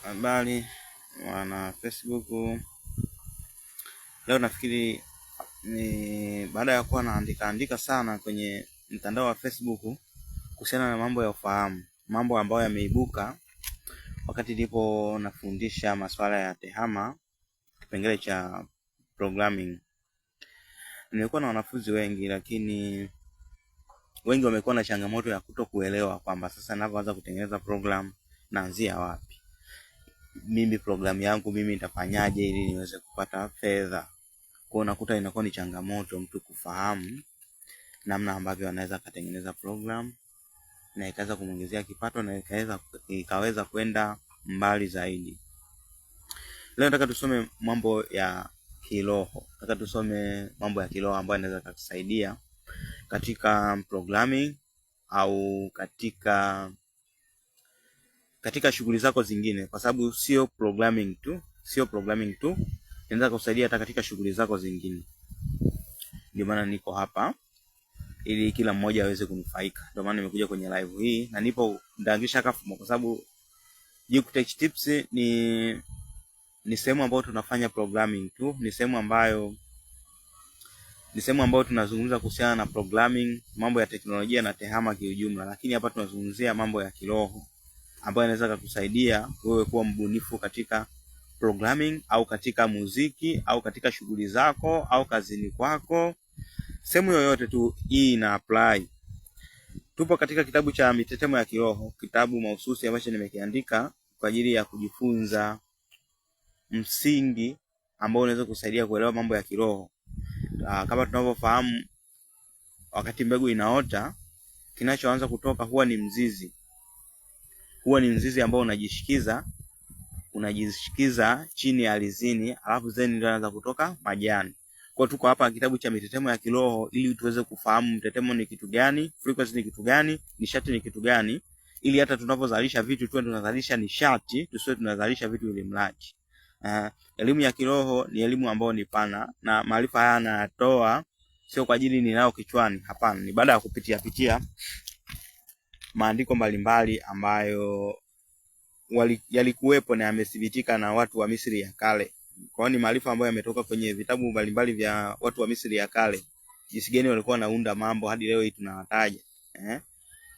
Habari wana Facebook. Leo nafikiri ni baada ya kuwa naandika sana kwenye mtandao wa Facebook kuhusiana na mambo ya ufahamu, mambo ambayo yameibuka wakati ndipo nafundisha masuala ya tehama, kipengele cha programming. Nilikuwa na wanafunzi wengi, lakini wengi wamekuwa na changamoto ya kutokuelewa kwamba sasa ninapoanza kutengeneza program naanzia wapi. Mimi programu yangu nitafanyaje ili niweze kupata fedha. Kwa unakuta inakuwa ni changamoto mtu kufahamu namna ambavyo anaweza kutengeneza program na ikaweza kumuongezea kipato na ikaweza kwenda mbali zaidi. Leo nataka tusome mambo ya kiroho. Ambayo yanaweza kukusaidia katika programming au katika shughuli zako zingine, kwa sababu sio programming tu, inaweza kusaidia hata katika shughuli zako zingine. Ndio maana niko hapa ili kila mmoja aweze kunufaika. Ndio maana nimekuja kwenye live hii na nipo ndaangisha kafumo, kwa sababu Tech Tips ni sehemu ambayo tunafanya programming tu, ni sehemu ambayo tunazungumza kuhusiana na programming, mambo ya teknolojia na tehama kiujumla, lakini hapa tunazungumzia mambo ya kiroho ambayo inaweza kukusaidia wewe kuwa mbunifu katika programming au katika muziki au katika shughuli zako au kazini kwako, sehemu yoyote tu hii ina apply. Tupo katika kitabu cha Mitetemo ya Kiroho, kitabu mahususi ambacho nimekiandika kwa ajili ya kujifunza msingi ambao unaweza kusaidia kuelewa mambo ya kiroho. Kama tunavyofahamu, wakati mbegu inaota, kinachoanza kutoka huwa ni mzizi. Ambao unajishikiza chini ya ardhini, alafu zeni ndio anaanza kutoka majani. Kwa tuko hapa kitabu cha Mitetemo ya Kiroho ili tuweze kufahamu mtetemo ni kitu gani, frequency ni kitu gani, nishati ni kitu gani, ili hata tunapozalisha vitu tuwe tunazalisha nishati, tusiwe tunazalisha vitu ili mradi. Elimu ya kiroho ni elimu ambayo ni pana, na maarifa haya yanatoa sio kwa ajili ninao kichwani, hapana, ni baada ya kupitia maandiko mbalimbali ambayo yalikuwepo na yamethibitika na watu wa Misri ya kale. Kwa hiyo ni maarifa ambayo yametoka kwenye vitabu mbalimbali vya watu wa Misri ya kale. Jinsi gani walikuwa wanaunda mambo hadi leo hii tunawataja.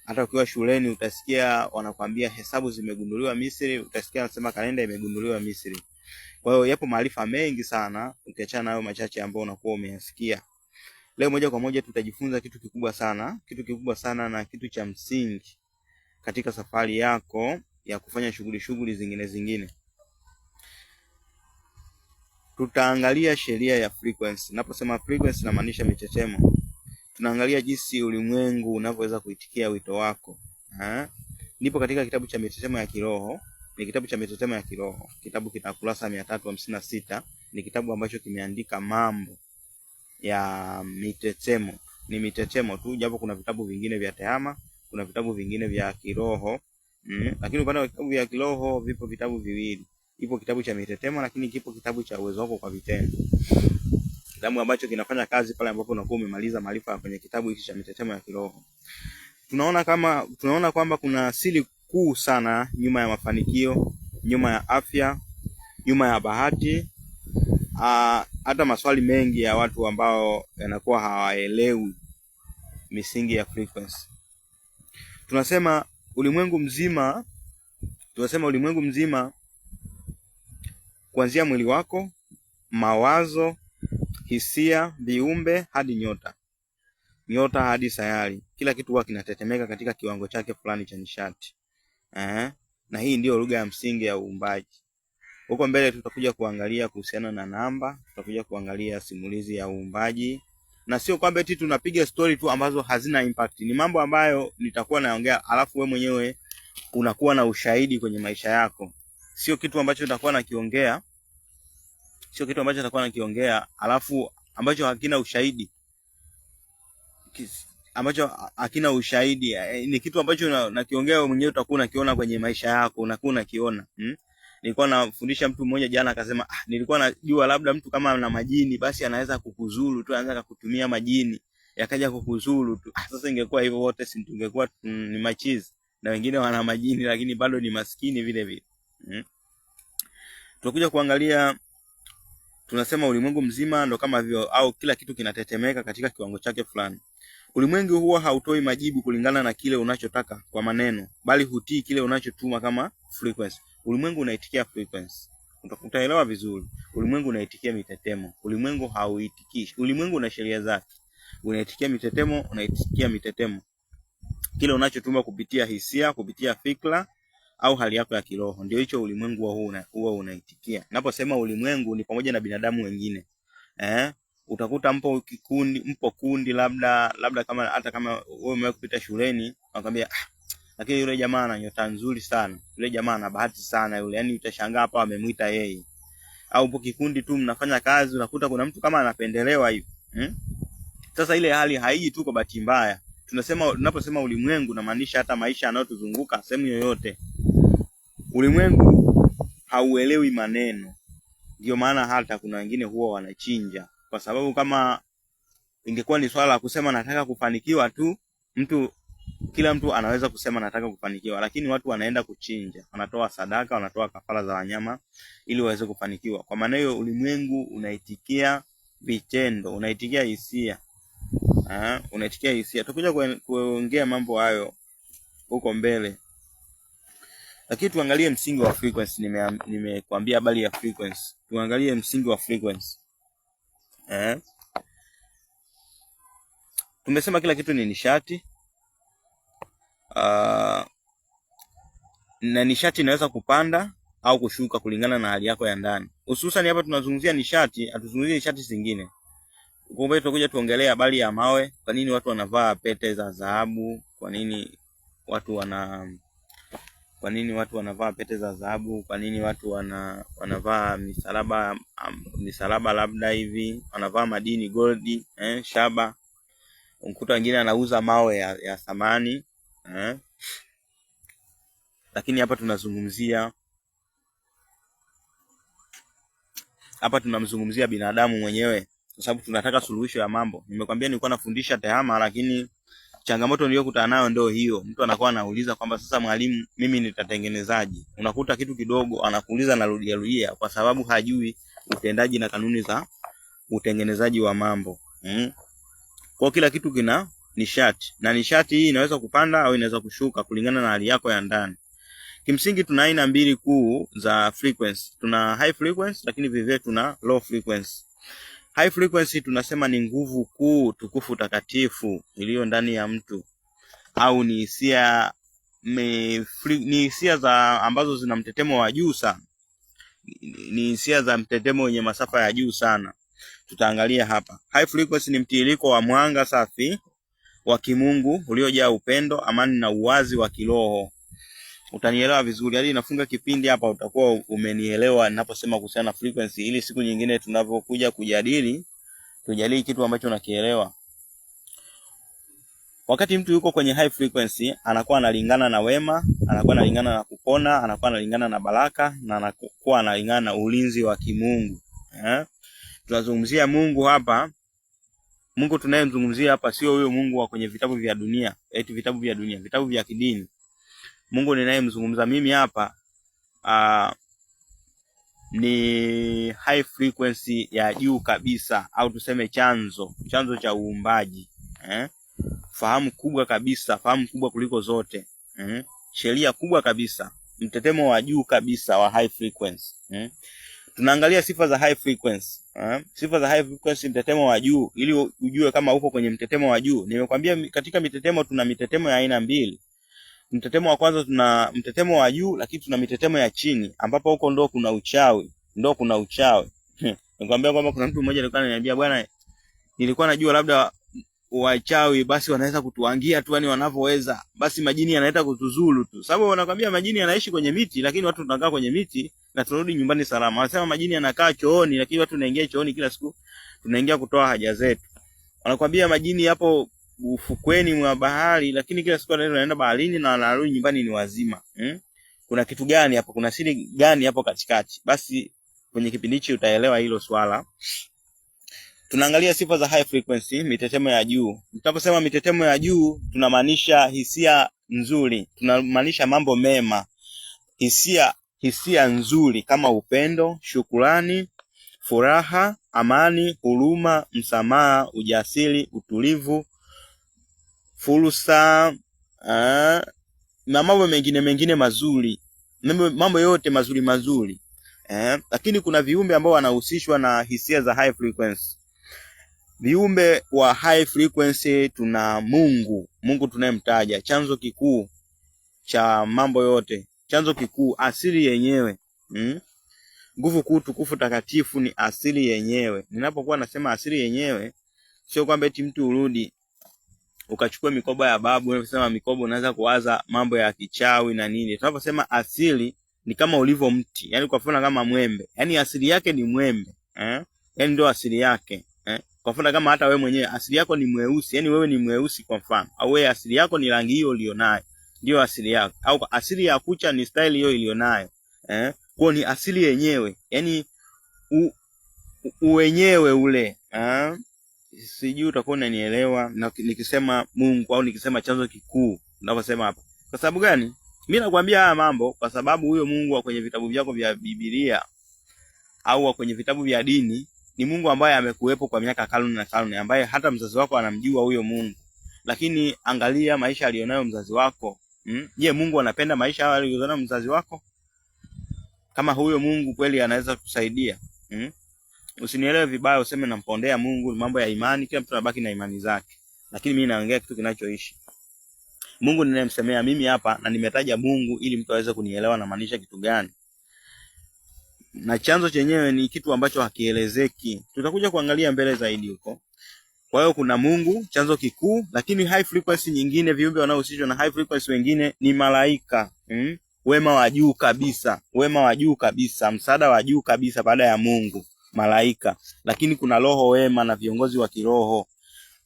Hata ukiwa shuleni utasikia wanakuambia hesabu zimegunduliwa Misri, utasikia wanasema kalenda imegunduliwa Misri. Kwa hiyo yapo maarifa mengi sana, ukiachana nayo machache ambayo unakuwa umeyasikia. Leo moja kwa moja tutajifunza kitu kikubwa sana na kitu cha msingi katika safari yako ya kufanya shughuli zingine. Tutaangalia sheria ya frequency. Naposema frequency namaanisha mitetemo. Tunaangalia jinsi ulimwengu unavyoweza kuitikia wito wako. Nipo katika kitabu cha Mitetemo ya Kiroho. Ni kitabu cha Mitetemo ya Kiroho. Kitabu kina kurasa 356. Ni kitabu ambacho kimeandika mambo ya mitetemo. Ni mitetemo tu, japo kuna vitabu vingine vya tehama, kuna vitabu vingine vya kiroho. Lakini upande wa vitabu vya kiroho vipo vitabu viwili. Ipo kitabu cha mitetemo, lakini kipo kitabu cha uwezo wako kwa vitendo. Kitabu ambacho kinafanya kazi pale ambapo unakuwa umemaliza maarifa kwenye kitabu hiki cha Mitetemo ya Kiroho. Tunaona kwamba kuna siri kuu sana nyuma ya mafanikio, nyuma ya afya, nyuma ya bahati, hata maswali mengi ya watu ambao yanakuwa hawaelewi misingi ya frequency. Tunasema ulimwengu mzima kuanzia mwili wako, mawazo, hisia, viumbe hadi nyota hadi sayari, kila kitu huwa kinatetemeka katika kiwango chake fulani cha nishati. Na hii ndio lugha ya msingi ya uumbaji. Huko mbele tutakuja kuangalia kuhusiana na namba, tutakuja kuangalia simulizi ya uumbaji, na sio kwamba eti tunapiga story tu ambazo hazina impact. Ni mambo ambayo nitakuwa naongea, alafu wewe mwenyewe unakuwa na ushahidi kwenye maisha yako. Sio kitu ambacho nitakuwa nakiongea alafu ambacho hakina ushahidi. Ni kitu ambacho nakiongea wewe mwenyewe utakuwa unakiona kwenye maisha yako, unakuwa unakiona. Nilikuwa nafundisha mtu mmoja jana akasema, nilikuwa najua labda mtu kama ana majini basi anaweza kukuzuru tu, anaanza kukutumia majini yakaja kukuzuru tu. Sasa ingekuwa hivyo wote si tungekuwa ni machizi, na wengine wana majini lakini bado ni maskini vile vile. Tutakuja kuangalia, tunasema ulimwengu mzima ndo kama hivyo, au kila kitu kinatetemeka katika kiwango chake fulani. Ulimwengu huwa hautoi majibu kulingana na kile unachotaka kwa maneno, bali hutii kile unachotuma kama frequency. Ulimwengu unaitikia frequency. Utaelewa vizuri. Ulimwengu unaitikia mitetemo. Ulimwengu hauitikishi. Ulimwengu una sheria zake. Unaitikia mitetemo, unaitikia mitetemo. Kile unachotuma kupitia hisia, kupitia fikra au hali yako ya kiroho. Ndio hicho ulimwengu huwa unaitikia. Ninaposema ulimwengu ni pamoja na binadamu wengine. Utakuta mpo kundi labda kama hata kama wewe umepita shuleni, nakwambia lakini yule jamaa ana nyota nzuri sana. Yule jamaa ana bahati sana yule. Yaani utashangaa hapa wamemuita yeye. Au upo kikundi tu mnafanya kazi, unakuta kuna mtu kama anapendelewa hivi. Sasa ile hali haiji tu kwa bahati mbaya. Tunaposema ulimwengu na maanisha hata maisha yanayotuzunguka sehemu yoyote. Ulimwengu hauelewi maneno. Ndio maana hata kuna wengine huwa wanachinja. Kwa sababu kama ingekuwa ni swala la kusema nataka kufanikiwa tu, kila mtu anaweza kusema nataka kufanikiwa, lakini watu wanaenda kuchinja, wanatoa sadaka, wanatoa kafara za wanyama ili waweze kufanikiwa. Kwa maana hiyo ulimwengu unaitikia vitendo, unaitikia hisia. Unaitikia hisia. Tutakuja kuongea mambo hayo huko mbele. Lakini tuangalie msingi wa frequency. Nimekuambia habari ya frequency. Tuangalie msingi wa frequency. Tumesema kila kitu ni nishati. Na nishati inaweza kupanda au kushuka kulingana na hali yako ya ndani. Hususan hapa tunazungumzia nishati, hatuzungumzii nishati zingine. Kumbe tutakuja tuongelea habari ya mawe, kwa nini watu wanavaa pete za dhahabu, kwa nini watu wanavaa pete za dhahabu, kwa nini watu wanavaa misalaba labda hivi, wanavaa madini gold, shaba. Mkuta wengine anauza mawe ya thamani, lakini hapa tunamzungumzia binadamu mwenyewe, kwa sababu tunataka suluhisho ya mambo. Nimekwambia nilikuwa nafundisha tehama, lakini changamoto niliyokutana nayo ndio hiyo. Mtu anakuwa anauliza kwamba sasa mwalimu, mimi nitatengenezaje? Unakuta kitu kidogo anakuuliza na rudia kwa sababu hajui utendaji na kanuni za utengenezaji wa mambo. Kwa kila kitu kina nishati, na nishati hii inaweza kupanda au inaweza kushuka kulingana na hali yako ya ndani. Kimsingi tuna aina mbili kuu za frequency. Tuna high frequency, lakini vivyo tuna low frequency. High frequency tunasema ni nguvu kuu tukufu takatifu iliyo ndani ya mtu, au ni hisia za ambazo zina mtetemo wa juu sana. Ni hisia za mtetemo wenye masafa ya juu sana. Tutaangalia hapa. High frequency ni mtiririko wa mwanga safi wa kimungu uliojaa upendo, amani na uwazi wa kiroho. Utanielewa vizuri. Hadi nafunga kipindi hapa utakuwa umenielewa ninaposema kuhusiana na frequency, ili siku nyingine tunapokuja tujadili kitu ambacho nakielewa. Wakati mtu yuko kwenye high frequency, anakuwa analingana na wema, anakuwa analingana na kupona, anakuwa analingana na baraka, na anakuwa analingana na ulinzi wa kimungu. Tunazungumzia Mungu hapa. Mungu tunayemzungumzia hapa sio huyo Mungu wa kwenye vitabu vya dunia, vitabu vya kidini. Mungu ninayemzungumza mimi hapa ni high frequency ya juu kabisa, au tuseme chanzo cha uumbaji. Fahamu kubwa kabisa, fahamu kubwa kuliko zote. Sheria kubwa kabisa, mtetemo wa juu kabisa wa high frequency. Tunaangalia sifa za high frequency. Sifa za high frequency, mtetemo wa juu, ili ujue kama uko kwenye mtetemo wa juu. Nimekwambia katika mitetemo tuna mitetemo ya aina mbili. Mtetemo wa kwanza tuna mtetemo wa juu, lakini tuna mitetemo ya chini, ambapo huko ndo kuna uchawi. Nikwambia kwamba kuna mtu mmoja alikuwa ananiambia, bwana, nilikuwa najua labda wachawi basi wanaweza kutuangia tu, yani wanavyoweza, basi majini yanaleta kutuzulu tu. Sababu wanakwambia majini yanaishi kwenye miti, lakini watu tunakaa kwenye miti na tunarudi nyumbani salama. Wanasema majini yanakaa chooni, lakini watu tunaingia chooni kila siku, tunaingia kutoa haja zetu. Wanakwambia majini yapo ufukweni mwa bahari, lakini kila siku wanaenda baharini na wanarudi nyumbani ni wazima. Kuna kitu gani hapo? Kuna siri gani hapo katikati? Basi kwenye kipindi hichi utaelewa hilo swala. Tunaangalia sifa za high frequency, mitetemo ya juu. Tunaposema mitetemo ya juu, tunamaanisha hisia nzuri, tunamaanisha mambo mema. Hisia hisia nzuri kama upendo, shukrani, furaha, amani, huruma, msamaha, ujasiri, utulivu, fursa, na mambo mengine mazuri, mambo yote mazuri. Lakini kuna viumbe ambao wanahusishwa na hisia za high frequency. Viumbe wa high frequency tuna Mungu tunayemtaja, chanzo kikuu cha mambo yote, chanzo kikuu, asili yenyewe. Nguvu kuu tukufu takatifu ni asili yenyewe. Ninapokuwa nasema asili yenyewe, sio kwamba eti mtu urudi ukachukua mikoba ya babu. Unaposema mikoba unaanza kuwaza mambo ya kichawi na nini. Tunaposema asili ni kama ulivyo mti, yani kwa mfano kama mwembe, yani asili yake ni mwembe, yani ndio asili yake. Kwa mfano kama hata wewe mwenyewe asili yako ni mweusi, yani wewe ni mweusi kwa mfano, au wewe asili yako ni rangi hiyo ulionayo, ndio asili yako. Au asili ya kucha ni style hiyo ilionayo, kwa ni asili yenyewe, yani uwenyewe ule. Sijui utakuwa unanielewa nikisema Mungu au nikisema chanzo kikuu ninaposema hapa. Kwa sababu gani mimi nakwambia haya mambo? Kwa sababu huyo Mungu wa kwenye vitabu vyako vya Biblia au wa kwenye vitabu vya dini ni Mungu ambaye amekuwepo kwa miaka karne na karne, ambaye hata mzazi wako anamjua huyo Mungu. Lakini angalia maisha alionayo mzazi wako. Je, Mungu anapenda maisha hayo aliyonayo mzazi wako? Kama huyo Mungu kweli anaweza kusaidia? Usinielewe vibaya useme nampondea Mungu, mambo ya imani, kila mtu anabaki na imani zake. Lakini mimi naongea kitu kinachoishi. Mungu ninayemsemea mimi hapa, na nimetaja Mungu ili mtu aweze kunielewa na maanisha kitu gani. Na chanzo chenyewe ni kitu ambacho hakielezeki. Tutakuja kuangalia mbele zaidi huko. Kwa hiyo kuna Mungu, chanzo kikuu, lakini high frequency nyingine, viumbe wanaohusishwa na high frequency wengine ni malaika. Wema wa juu kabisa, msaada wa juu kabisa baada ya Mungu, malaika. Lakini kuna roho wema na viongozi wa kiroho.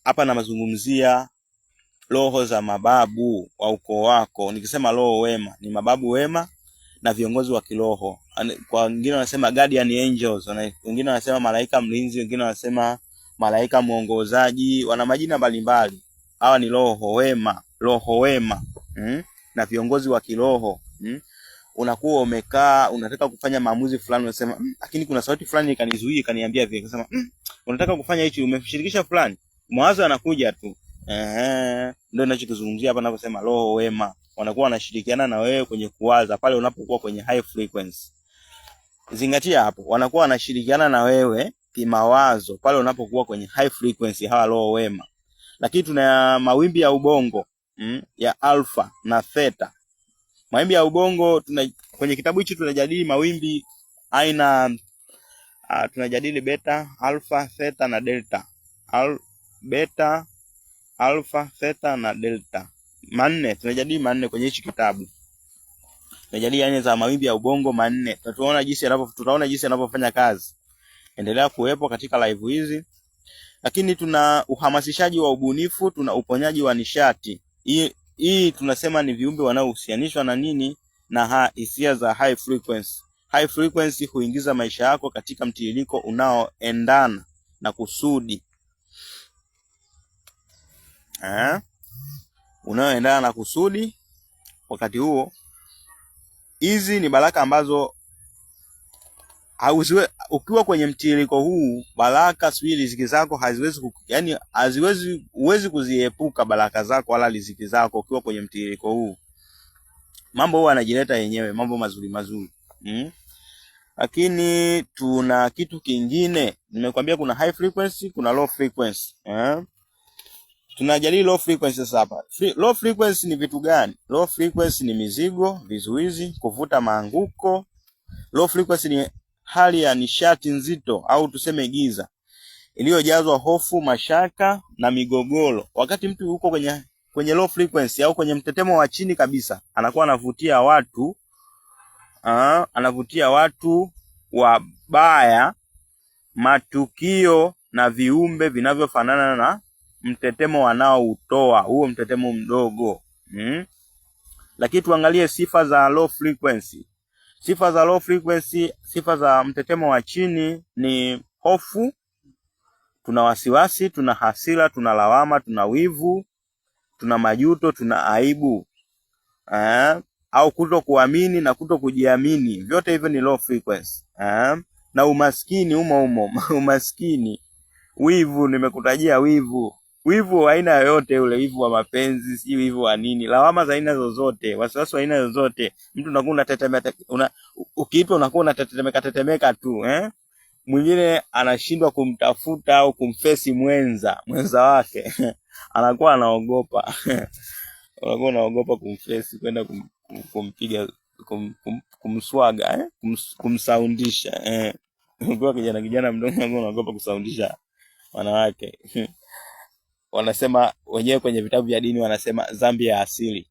Hapa namazungumzia roho za mababu wa ukoo wako. Nikisema roho wema ni mababu wema na viongozi wa kiroho. Kwa wengine wanasema guardian angels, wengine wanasema malaika mlinzi, wengine wanasema malaika muongozaji, wana majina mbalimbali. Hawa ni roho wema, na viongozi wa kiroho. Unakuwa umekaa unataka kufanya maamuzi fulani, unasema lakini kuna sauti fulani ikanizuia ikaniambia vile, unasema unataka kufanya hichi, umeshirikisha fulani, mawazo yanakuja tu. Ndio ninachokizungumzia hapa ninaposema roho wema. Wanakuwa wanashirikiana na wewe kwenye kuwaza pale unapokuwa kwenye high frequency. Zingatia hapo, wanakuwa wanashirikiana na wewe kimawazo pale unapokuwa kwenye high frequency, hawa roho wema. Lakini tuna mawimbi ya ubongo, ya alpha na theta. Mawimbi ya ubongo kwenye kitabu hichi tunajadili mawimbi aina tunajadili beta, alpha, theta na delta. Beta, alpha, theta na delta. Tunajadili manne kwenye hichi kitabu. Tunajadili aina za mawimbi ya ubongo manne. Tutaona jinsi yanapofanya kazi. Endelea kuwepo katika live hizi. Lakini tuna uhamasishaji wa ubunifu, tuna uponyaji wa nishati. Hii tunasema ni viumbe wanaohusianishwa na nini? Na hisia za high frequency. High frequency huingiza maisha yako katika mtiririko unaoendana na kusudi. Unaoendana na kusudi. Wakati huo hizi ni baraka ambazo ukiwa kwenye mtiririko huu, baraka riziki zako huwezi kuziepuka baraka zako wala riziki zako ukiwa kwenye mtiririko huu. Mambo huwa yanajileta yenyewe, mambo mazuri. Lakini tuna kitu kingine. Nimekwambia kuna high frequency, kuna low frequency. Tunajadili low frequency sasa hapa. Low frequency ni vitu gani? Low frequency ni mizigo, vizuizi, kuvuta maanguko. Low frequency ni hali ya nishati nzito au tuseme giza iliyojazwa hofu, mashaka na migogoro. Wakati mtu yuko kwenye low frequency au kwenye mtetemo wa chini kabisa, anakuwa anavutia watu wabaya, matukio na viumbe vinavyofanana na mtetemo wanaoutoa huo mtetemo mdogo. Lakini tuangalie sifa za low frequency. Sifa za low frequency, sifa za mtetemo wa chini ni hofu, tuna wasiwasi, tuna hasira, tuna lawama, tuna wivu, tuna majuto, tuna aibu. au kuto kuamini na kuto kujiamini, vyote hivyo ni low frequency. Na umaskini umo umaskini, wivu, nimekutajia wivu. Wivu aina yoyote ule, wivu wa mapenzi, si wivu wa nini, lawama za aina zozote, wasiwasi wa aina zozote, mtu unakuwa unatetemeka, ukiitwa unakuwa unatetemeka tu Mwingine anashindwa kumtafuta au kumfesi mwenza wake anakuwa anaogopa unakuwa unaogopa kumfesi, kwenda kumpiga, kumswaga kumsaundisha ukiwa kijana mdogo unakuwa unaogopa kusaundisha wanawake wanasema wenyewe kwenye vitabu vya dini, wanasema dhambi ya asili.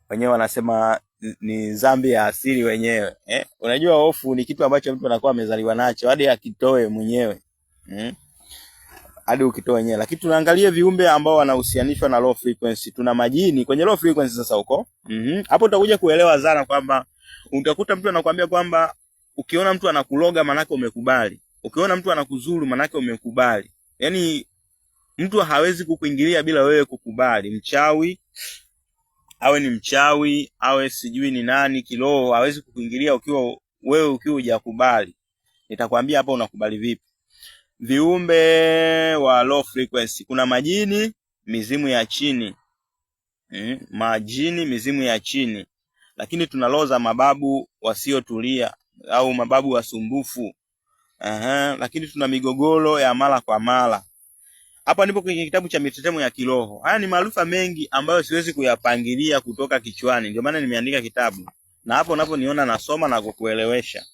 Wenyewe wanasema ni dhambi ya asili wenyewe. Unajua hofu ni kitu ambacho mtu anakuwa amezaliwa nacho hadi akitoe mwenyewe. Hadi ukitoe wenyewe. Lakini tunaangalia viumbe ambao wanahusianishwa na low frequency. Tuna majini kwenye low frequency sasa huko. Hapo utakuja kuelewa zana kwamba utakuta mtu anakuambia kwamba ukiona mtu anakuloga manake umekubali. Ukiona mtu anakuzuru manake umekubali. Yaani mtu hawezi kukuingilia bila wewe kukubali. Mchawi awe ni mchawi, awe sijui ni nani kiroho, hawezi kukuingilia ukiwa hujakubali. Nitakwambia hapa unakubali vipi. Viumbe wa low frequency, kuna majini, mizimu ya chini. Majini, mizimu ya chini. Lakini tuna roho za mababu wasiotulia au mababu wasumbufu. Lakini tuna migogoro ya mara kwa mara. Hapa ndipo kwenye kitabu cha Mitetemo ya Kiroho. Haya ni maarifa mengi ambayo siwezi kuyapangilia kutoka kichwani. Ndio maana nimeandika kitabu. Na hapo unaponiona nasoma na kukuelewesha.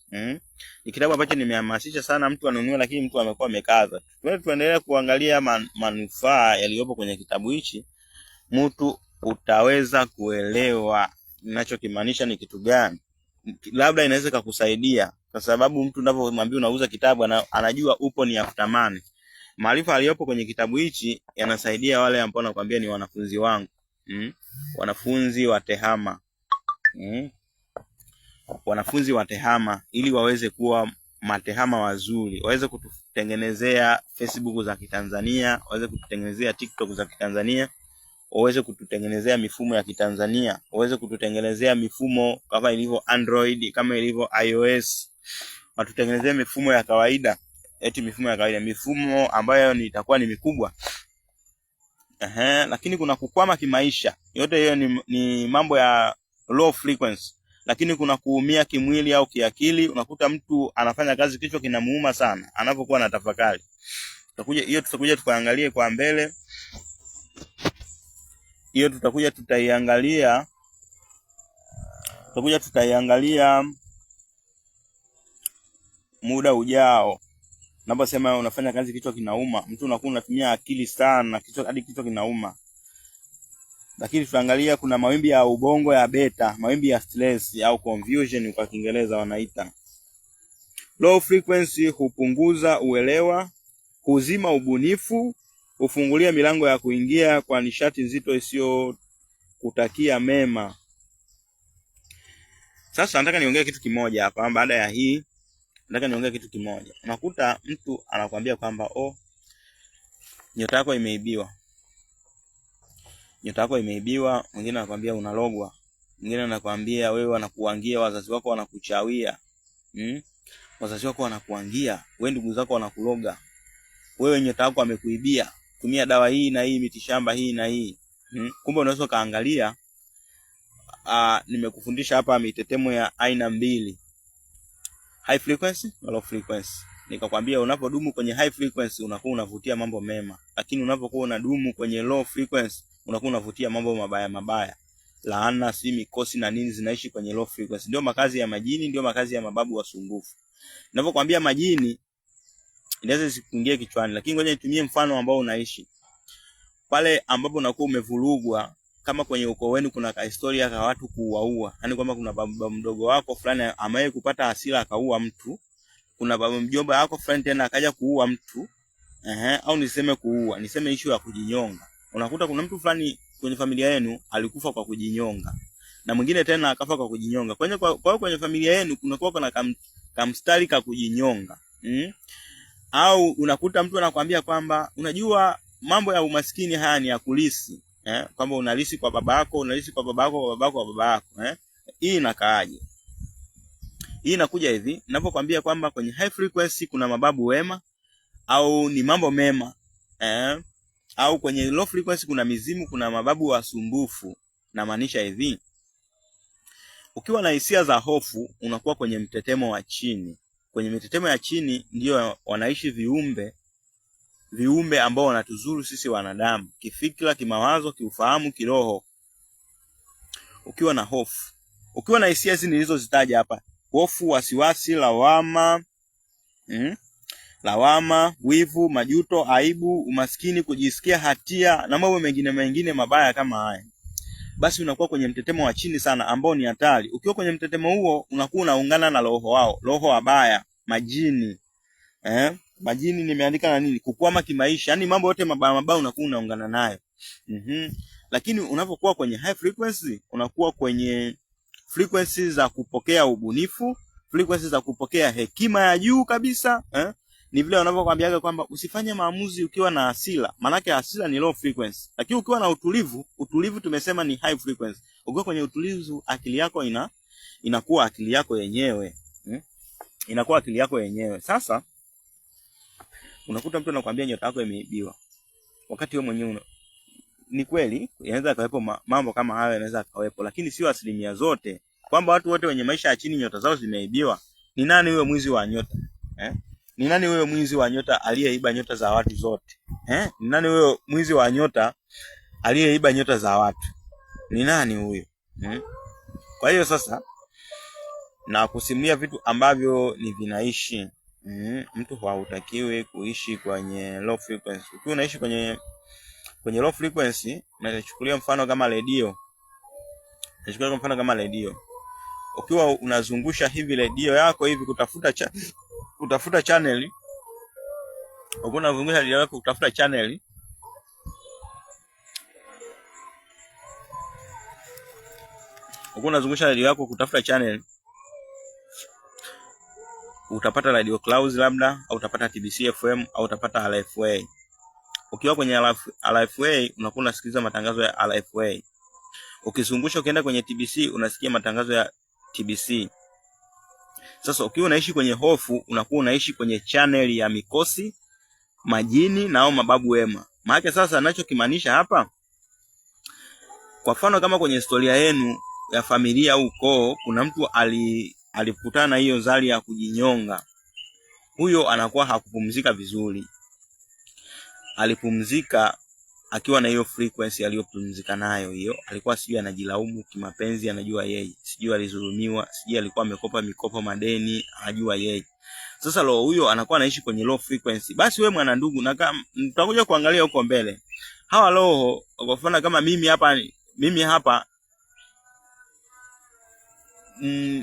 Ni kitabu ambacho nimehamasisha sana mtu anunue, lakini mtu amekuwa amekaza. Tuendelee kuangalia manufaa yaliyopo kwenye kitabu hichi. Mtu utaweza kuelewa ninachokimaanisha ni kitu gani. Labda inaweza kukusaidia kwa sababu mtu unapomwambia unauza kitabu anajua upo ni aftamani. Maarifa aliyopo kwenye kitabu hichi yanasaidia wale ambao nakwambia ni wanafunzi wangu. Wanafunzi wa TEHAMA. Wanafunzi wa TEHAMA ili waweze kuwa matehama wazuri, waweze kututengenezea Facebook za Kitanzania, waweze kututengenezea TikTok za Kitanzania, waweze kututengenezea mifumo ya Kitanzania, waweze kututengenezea mifumo kama ilivyo Android, kama ilivyo iOS, watutengenezea mifumo ya kawaida. Mifumo ya kawaida, mifumo ambayo itakuwa ni mikubwa. Lakini kuna kukwama kimaisha. Yote hiyo ni mambo ya low frequency. Lakini kuna kuumia kimwili au kiakili. Unakuta mtu anafanya kazi kichwa kinamuuma sana anapokuwa anatafakari. Tutakuja tukaangalie kwa mbele. Hiyo tutaiangalia muda ujao. Naposema unafanya kazi kichwa kinauma, mtu unakuwa unatumia akili sana hadi kichwa kinauma. Lakini tutaangalia kuna mawimbi ya ubongo ya beta, mawimbi ya stress au confusion kwa Kiingereza wanaita. Low frequency hupunguza uelewa, huzima ubunifu, hufungulia milango ya kuingia kwa nishati nzito isiyo kutakia mema. Sasa nataka niongee kitu kimoja hapa baada ya hii. Nataka niongee kitu kimoja. Unakuta mtu anakuambia kwamba nyota yako imeibiwa. Nyota yako imeibiwa, mwingine anakuambia unalogwa. Mwingine anakuambia wewe wanakuangia, wazazi wako wanakuchawia. Wazazi wako wanakuangia, wewe ndugu zako wanakuloga. Wewe nyota yako amekuibia. Tumia dawa hii na hii, mitishamba hii na hii. Kumbe unaweza kaangalia nimekufundisha hapa mitetemo ya aina mbili. High frequency na low frequency. Nikakwambia unapodumu kwenye high frequency unakuwa unavutia mambo mema, lakini unapokuwa unadumu kwenye low frequency unakuwa unavutia mambo mabaya. Laana, si mikosi na nini zinaishi kwenye low frequency. Ndio makazi ya majini, ndio makazi ya mababu wasumbufu. Ninapokuambia majini inaweza sikuingie kichwani, lakini ngoja nitumie mfano ambao unaishi. Pale ambapo unakuwa umevurugwa, kama kwenye ukoo wenu kuna historia ya watu kuuaua. Yaani kwamba kuna baba mdogo wako fulani amaye kupata hasira akaua mtu. Kuna baba mjomba wako fulani tena akaja kuua mtu. Au niseme issue ya kujinyonga. Unakuta kuna mtu fulani kwenye familia yenu alikufa kwa kujinyonga. Na mwingine tena akafa kwa kujinyonga. Kwenye familia yenu kunakuwa kuna kamstari ka kujinyonga. Au unakuta mtu anakuambia kwamba unajua mambo ya umaskini haya ni ya kulisi. kwamba unalisi kwa babako, unalisi kwa babako, kwa babako, kwa babako. Hii inakaaje? Hii inakuja hivi, ninapokuambia kwamba kwenye high frequency kuna mababu wema au ni mambo mema, au kwenye low frequency kuna mizimu, kuna mababu wasumbufu. Na maanisha hivi, ukiwa na hisia za hofu unakuwa kwenye mtetemo wa chini. Kwenye mtetemo ya chini ndio wanaishi viumbe ambao wanatuzuru sisi wanadamu, kifikra, kimawazo, kiufahamu, kiroho. Ukiwa na hofu, ukiwa na hisia hizi nilizozitaja hapa, hofu, wasiwasi, lawama, wivu, majuto, aibu, umaskini, kujisikia hatia na mambo mengine mabaya kama haya, basi unakuwa kwenye mtetemo wa chini sana ambao ni hatari. Ukiwa kwenye mtetemo huo unakuwa unaungana na roho wabaya, majini. Majini nimeandika na nini? Kukwama kimaisha. Yaani mambo yote mabaya unakuwa unaungana nayo. Lakini unapokuwa kwenye high frequency, unakuwa kwenye frequency za kupokea ubunifu, frequency za kupokea hekima ya juu kabisa. Ni vile wanavyokuambiaga kwamba usifanye maamuzi ukiwa na hasira. Maana hasira ni low frequency. Lakini ukiwa na utulivu tumesema ni high frequency. Ukiwa kwenye utulivu, akili yako inakuwa akili yako yenyewe. Inakuwa akili yako yenyewe. Sasa unakuta mtu anakuambia nyota yako imeibiwa, wakati wewe mwenyewe ni kweli inaweza kawepo mambo kama hayo, yanaweza kawepo, lakini sio asilimia zote kwamba watu wote wenye maisha ya chini nyota zao zimeibiwa. Ni nani wewe mwizi wa nyota? Ni nani wewe mwizi wa nyota aliyeiba nyota za watu zote? Ni nani wewe mwizi wa nyota aliyeiba nyota za watu? Ni nani huyo? Kwa hiyo sasa na kusimulia vitu ambavyo ni vinaishi. Mtu hautakiwi kuishi kwenye low frequency. Ukiwa unaishi kwenye low frequency, nachukulia mfano kama redio. Ukiwa unazungusha hivi redio yako hivi kutafuta channel. Ukiwa unazungusha redio yako kutafuta channel, utapata Radio Clouds labda, au utapata TBC FM, au utapata RFA. Ukiwa kwenye RFA unakuwa unasikiliza matangazo ya RFA. Ukizungusha ukienda kwenye TBC unasikia matangazo ya TBC. Sasa ukiwa unaishi kwenye hofu unakuwa unaishi kwenye channel ya mikosi, majini na au mababu wema. Maana sasa ninachokimaanisha hapa, kwa mfano kama kwenye historia yenu ya familia au ukoo kuna mtu alikutana na hiyo zali ya kujinyonga, huyo anakuwa hakupumzika vizuri. Alipumzika akiwa na hiyo frequency aliyopumzika nayo hiyo, alikuwa sijui anajilaumu kimapenzi, anajua yeye, sijui alizulumiwa, sijui alikuwa amekopa mikopo madeni, anajua yeye. Sasa roho huyo anakuwa anaishi kwenye low frequency. Basi wewe mwana ndugu, na kama tutakuja kuangalia huko mbele, hawa roho kwa mfano kama mimi hapa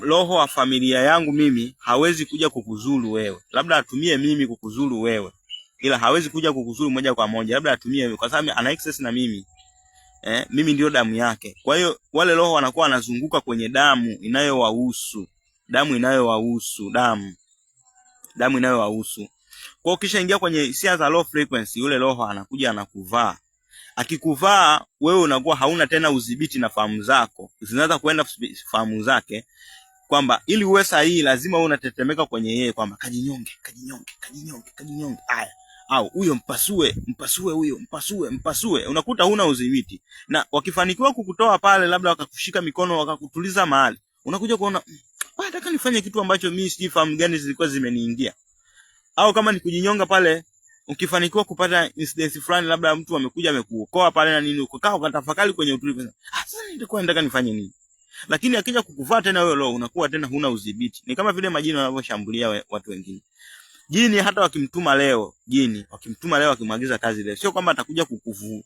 roho wa familia yangu mimi hawezi kuja kukuzuru wewe. Labda atumie mimi kukuzuru wewe, ila hawezi kuja kukuzuru moja kwa moja. Labda atumie kwa sababu ana access na mimi. Mimi ndio damu yake. Kwa hiyo wale roho wanakuwa wanazunguka kwenye damu inayowahusu. Damu inayowahusu. Kwa hiyo kisha ingia kwenye hisia za low frequency, yule roho anakuja anakuvaa. Akikuvaa wewe unakuwa hauna tena udhibiti na fahamu zako. Zinaanza kuenda fahamu zake, kwamba ili uwe sahihi lazima wewe unatetemeka kwenye yeye kwamba kajinyonge. Haya. Au huyo mpasue. Unakuta huna udhibiti. Na wakifanikiwa kukutoa pale, labda wakakushika mikono wakakutuliza mahali, unakuja kuona nataka nifanye kitu ambacho mimi sifahamu gani zilikuwa zimeniingia. Au kama ni kujinyonga pale, ukifanikiwa kupata incident fulani, labda mtu amekuja amekuokoa pale na nini, ukakaa ukatafakari kwenye utulivu, sasa nilikuwa nataka nifanye nini? Lakini akija kukuvaa tena wewe roho, unakuwa tena huna udhibiti. Ni kama vile majini wanavyoshambulia watu wengine. Jini hata wakimtuma leo akimwagiza kazi leo, sio kwamba atakuja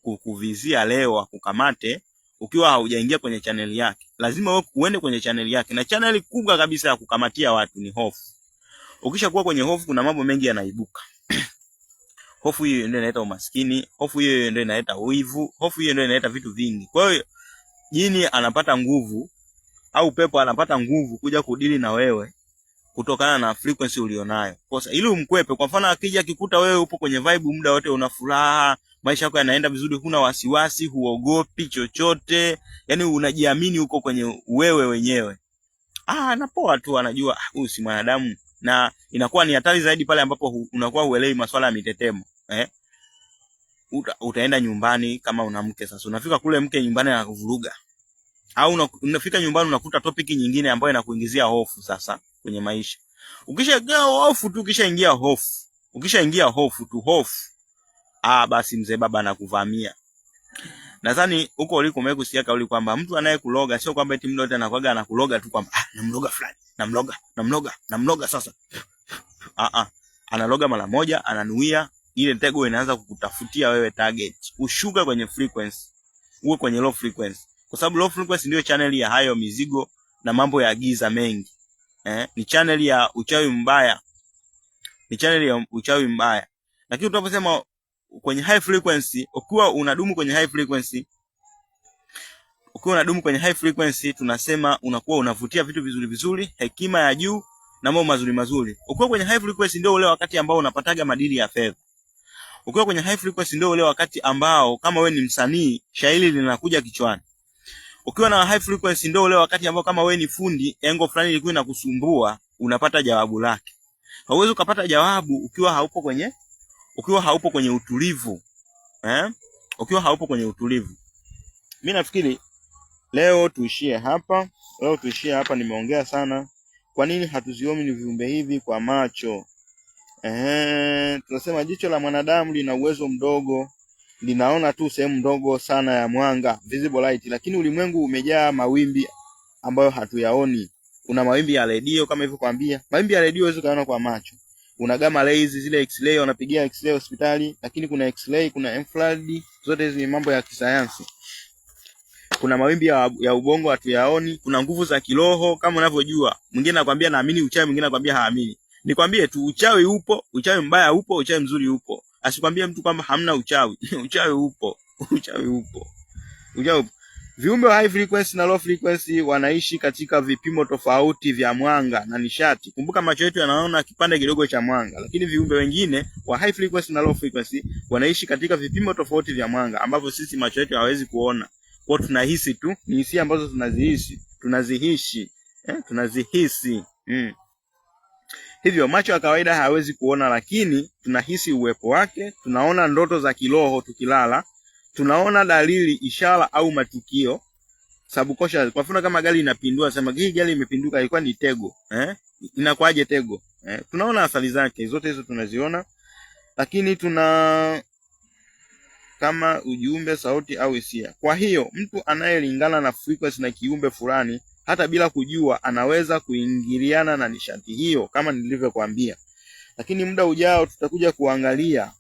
kukuvizia leo akukamate ukiwa haujaingia kwenye channel yake. Lazima wewe uende kwenye channel yake, na channel kubwa kabisa ya kukamatia watu ni hofu. Ukishakuwa kwenye hofu kuna mambo mengi yanaibuka. Hofu hiyo ndio inaleta umaskini, hofu hiyo ndio inaleta wivu, hofu hiyo ndio inaleta vitu vingi. Kwa hiyo jini anapata nguvu au pepo anapata nguvu kuja kudili na wewe kutokana na frequency ulionayo. Kwa sababu ili umkwepe, kwa mfano akija akikuta wewe upo kwenye vibe muda wote una furaha, maisha yako yanaenda vizuri, huna wasiwasi, huogopi chochote, yani unajiamini uko kwenye wewe wenyewe. Na poa tu, anajua huyu si mwanadamu. Na inakuwa ni hatari zaidi pale ambapo unakuwa huelewi masuala ya mitetemo. Utaenda nyumbani kama una mke sasa. Unafika kule mke nyumbani anakuvuruga. Au unafika nyumbani unakuta topic nyingine ambayo inakuingizia hofu sasa kwenye maisha. Ukishaingia hofu tu, basi mzee baba anakuvamia. Nadhani huko uliko umekusikia kauli kwamba mtu anayekuloga sio kwamba eti mtu yote anakuaga anakuloga tu kwamba namloga fulani, namloga sasa. Analoga mara moja, ananuia, ile tego inaanza kukutafutia wewe target. Ushuka kwenye frequency. Uwe kwenye low frequency. Kwa sababu low frequency ndio channel ya hayo mizigo na mambo ya giza mengi. Ni channel ya uchawi mbaya. Lakini tunaposema kwenye high frequency, ukiwa unadumu kwenye high frequency, tunasema unakuwa unavutia vitu vizuri, hekima ya juu na mambo mazuri. Ukiwa kwenye high frequency ndio ule wakati ambao unapataga madili ya fedha. Ukiwa kwenye high frequency ndio ule wakati ambao kama wewe ni msanii, shairi linakuja kichwani. Ukiwa na high frequency ndio ule wakati ambao kama wewe ni fundi, engo fulani ilikuwa inakusumbua, unapata jawabu lake. Hauwezi ukapata jawabu ukiwa haupo kwenye utulivu. Ukiwa haupo kwenye utulivu. Mimi nafikiri leo tuishie hapa. Nimeongea sana. Kwa nini hatuzioni viumbe hivi kwa macho? Tunasema jicho la mwanadamu lina uwezo mdogo, linaona tu sehemu ndogo sana ya mwanga, visible light, lakini ulimwengu umejaa mawimbi ambayo hatuyaoni. Kuna mawimbi ya radio kama hivyo kwambia. Mawimbi ya radio huwezi kuona kwa macho. Una gamma rays, zile x-ray wanapigia x-ray hospitali, lakini kuna x-ray, kuna infrared, zote hizi ni mambo ya kisayansi. Kuna mawimbi ya ubongo hatuyaoni, kuna nguvu za kiroho kama unavyojua. Mwingine anakuambia naamini uchawi, mwingine anakuambia haamini. Nikwambie tu uchawi upo, uchawi mbaya upo, uchawi mzuri upo. Asikwambie mtu kwamba hamna uchawi. Uchawi upo. Viumbe wa high frequency na low frequency wanaishi katika vipimo tofauti vya mwanga na nishati. Kumbuka macho yetu yanaona kipande kidogo cha mwanga, lakini viumbe wengine wa high frequency na low frequency wanaishi katika vipimo tofauti vya mwanga ambavyo sisi macho yetu hawezi kuona. Kwa tunahisi tu, ni hisia ambazo tunazihisi. Hivyo macho ya kawaida hayawezi kuona, lakini tunahisi uwepo wake. Tunaona ndoto za kiroho tukilala. Tunaona dalili, ishara au matukio. Subconscious. Kwa mfano kama gari inapindua, sema hii gari imepinduka, ilikuwa ni tego. Inakuaje tego? Tunaona athari zake, zote hizo tunaziona. Lakini kama ujumbe, sauti au hisia. Kwa hiyo mtu anayelingana na frequency na kiumbe fulani, hata bila kujua, anaweza kuingiliana na nishati hiyo kama nilivyokuambia. Lakini muda ujao tutakuja kuangalia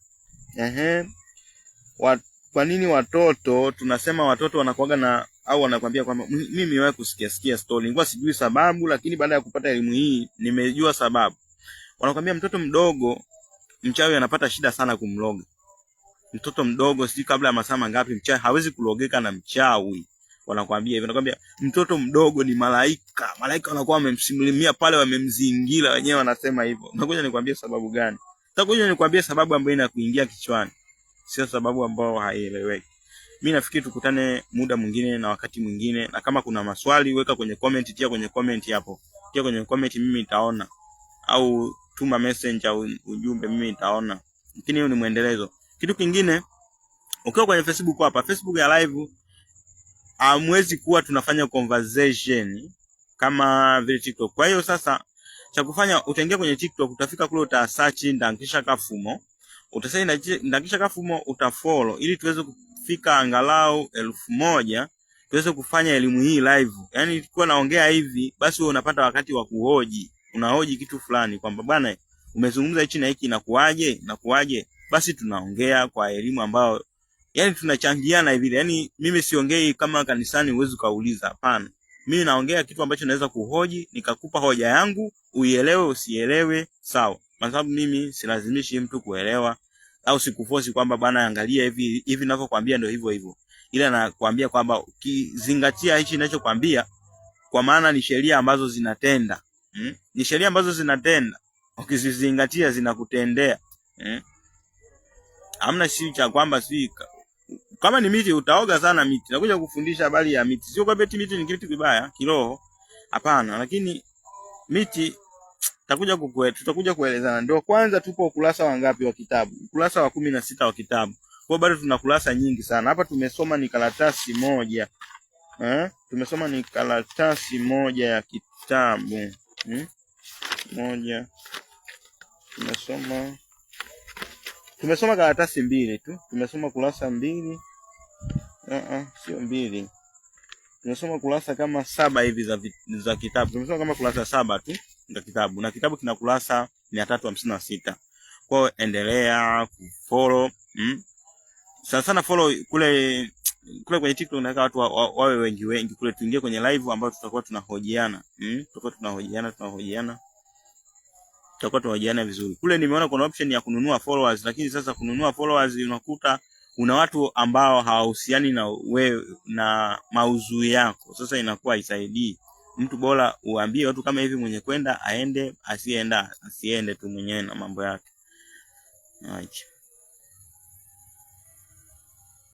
kwa nini watoto, tunasema watoto wanakuaga na, au wanakuambia kwamba mimi nimewahi kusikia story, nilikuwa sijui sababu, lakini baada ya kupata elimu hii nimejua sababu. Wanakuambia mtoto mdogo mchawi anapata shida sana kumloga. Mtoto mdogo si kabla ya masaa mangapi mchawi hawezi kulogeka na mchawi. Wanakuambia hivyo, wanakuambia mtoto mdogo ni malaika. Malaika wanakuwa wamemsimulimia pale, wamemzingira wenyewe, wanasema hivyo. Nakuja nikwambie sababu gani? Nitakuja nikwambie sababu ambayo inakuingia kichwani. Sio sababu ambayo haieleweki. Mimi nafikiri tukutane muda mwingine na wakati mwingine, na kama kuna maswali weka kwenye comment, tia kwenye comment hapo. Tia kwenye comment, mimi nitaona, au tuma message au ujumbe, mimi nitaona. Lakini hiyo ni muendelezo. Kitu kingine, ukiwa kwenye Facebook hapa, Facebook ya live, hamwezi kuwa tunafanya conversation kama vile TikTok. Kwa hiyo sasa cha kufanya, utaingia kwenye TikTok, utafika kule, utasearch Ndankisha Kafumo. Utasearch Ndankisha Kafumo, utafollow ili tuweze kufika angalau 1000, tuweze kufanya elimu hii live. Yaani kwa naongea hivi, basi wewe unapata wakati wa kuhoji. Unahoji kitu fulani kwamba bwana umezungumza hichi na hiki, inakuaje? Basi tunaongea kwa elimu ambayo yani tunachangiana hivi. Yani mimi siongei kama kanisani uweze kauliza, hapana. Mimi naongea kitu ambacho naweza kuhoji, nikakupa hoja yangu, uielewe usielewe, sawa. Kwa sababu mimi silazimishi mtu kuelewa, au sikuforce kwamba bana angalia hivi ninavyokuambia ndio hivyo. Ila nakwambia kwamba ukizingatia hichi ninachokuambia, kwa maana ni sheria ambazo zinatenda. Ni sheria ambazo zinatenda. Ukizizingatia zinakutendea. hamna shii cha kwamba si kama ni miti utaoga sana miti. Nakuja kufundisha habari ya miti. Sio kwamba miti ni kitu kibaya kiroho. Hapana, lakini miti tutakuja kuelezana. Ndio kwanza tupo ukurasa wa ngapi wa kitabu? Ukurasa wa 16 wa kitabu. Kwa bado tuna kurasa nyingi sana. Hapa tumesoma ni karatasi moja. Tumesoma ni karatasi moja ya kitabu. Moja. Tumesoma karatasi mbili tu. Tumesoma kurasa mbili. Sio mbili. Tumesoma kurasa kama 7 hivi za kitabu. Tumesoma kama kurasa 7 tu za kitabu. Na kitabu kina kurasa 356. Kwa hiyo endelea kufollow. Sana follow kule kwenye TikTok, nataka watu wawe wengi kule, tuingie kwenye live ambayo tutakuwa tunahojiana. Tutakuwa tunahojiana vizuri. Kule nimeona kuna option ya kununua followers, lakini sasa kununua followers unakuta una watu ambao hawahusiani na wewe na maudhui yako. Sasa inakuwa isaidii. Mtu bora uambie watu kama hivi, mwenye kwenda aende, asiende tu mwenyewe na mambo yake. Acha.